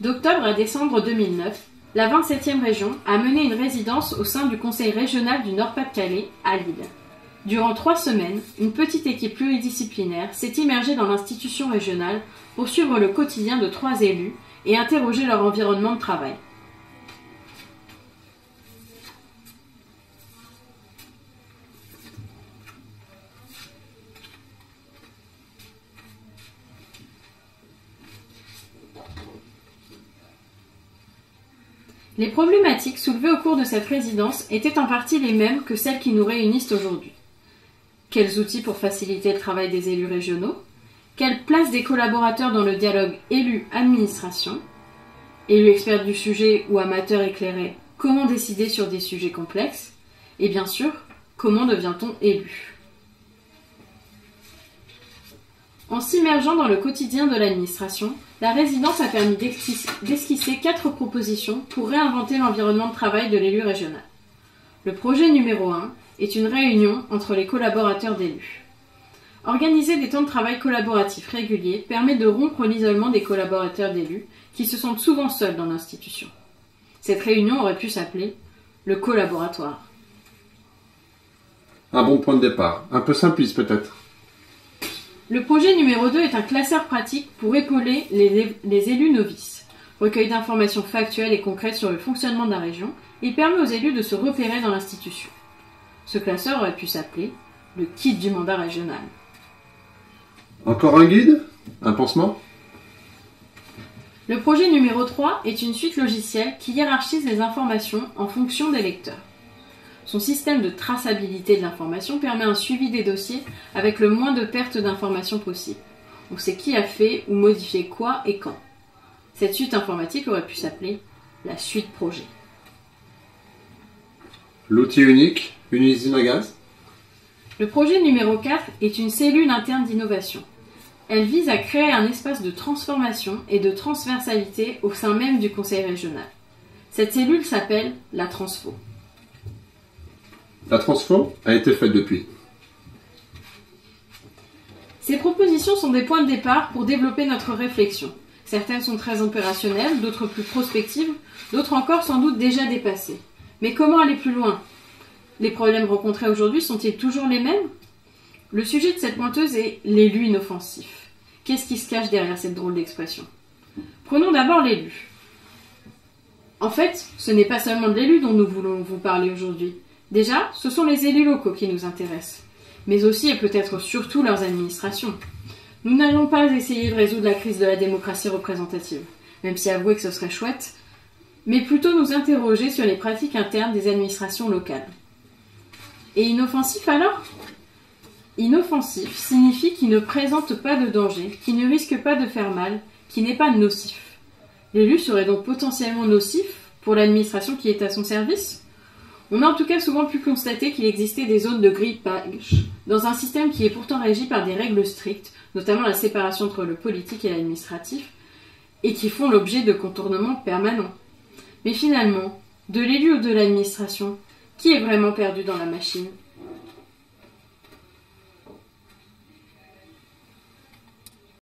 D'octobre à décembre 2009, la 27e région a mené une résidence au sein du Conseil régional du Nord-Pas-de-Calais à Lille. Durant 3 semaines, une petite équipe pluridisciplinaire s'est immergée dans l'institution régionale pour suivre le quotidien de 3 élus et interroger leur environnement de travail. Les problématiques soulevées au cours de cette résidence étaient en partie les mêmes que celles qui nous réunissent aujourd'hui. Quels outils pour faciliter le travail des élus régionaux? Quelle place des collaborateurs dans le dialogue élu-administration? Élus experts du sujet ou amateurs éclairés, comment décider sur des sujets complexes? Et bien sûr, comment devient-on élu? En s'immergeant dans le quotidien de l'administration, la résidence a permis d'esquisser 4 propositions pour réinventer l'environnement de travail de l'élu régional. Le projet numéro 1 est une réunion entre les collaborateurs d'élus. Organiser des temps de travail collaboratifs réguliers permet de rompre l'isolement des collaborateurs d'élus qui se sentent souvent seuls dans l'institution. Cette réunion aurait pu s'appeler le collaboratoire. Un bon point de départ, un peu simpliste peut-être. Le projet numéro 2 est un classeur pratique pour épauler les élus novices. Recueil d'informations factuelles et concrètes sur le fonctionnement de la région, il permet aux élus de se repérer dans l'institution. Ce classeur aurait pu s'appeler le kit du mandat régional. Encore un guide? Un pansement? Le projet numéro 3 est une suite logicielle qui hiérarchise les informations en fonction des lecteurs. Son système de traçabilité de l'information permet un suivi des dossiers avec le moins de pertes d'informations possible. On sait qui a fait ou modifié quoi et quand. Cette suite informatique aurait pu s'appeler la suite projet. L'outil unique, une usine à gaz? Le projet numéro 4 est une cellule interne d'innovation. Elle vise à créer un espace de transformation et de transversalité au sein même du conseil régional. Cette cellule s'appelle la Transfo. La transfo a été faite depuis. Ces propositions sont des points de départ pour développer notre réflexion. Certaines sont très opérationnelles, d'autres plus prospectives, d'autres encore sans doute déjà dépassées. Mais comment aller plus loin? Les problèmes rencontrés aujourd'hui sont-ils toujours les mêmes? Le sujet de cette pointeuse est l'élu inoffensif. Qu'est-ce qui se cache derrière cette drôle d'expression? Prenons d'abord l'élu. En fait, ce n'est pas seulement de l'élu dont nous voulons vous parler aujourd'hui. Déjà, ce sont les élus locaux qui nous intéressent, mais aussi et peut-être surtout leurs administrations. Nous n'allons pas essayer de résoudre la crise de la démocratie représentative, même si avouez que ce serait chouette, mais plutôt nous interroger sur les pratiques internes des administrations locales. Et inoffensif alors? Inoffensif signifie qu'il ne présente pas de danger, qui ne risque pas de faire mal, qui n'est pas nocif. L'élu serait donc potentiellement nocif pour l'administration qui est à son service? On a en tout cas souvent pu constater qu'il existait des zones de grippage dans un système qui est pourtant régi par des règles strictes, notamment la séparation entre le politique et l'administratif, et qui font l'objet de contournements permanents. Mais finalement, de l'élu ou de l'administration, qui est vraiment perdu dans la machine ?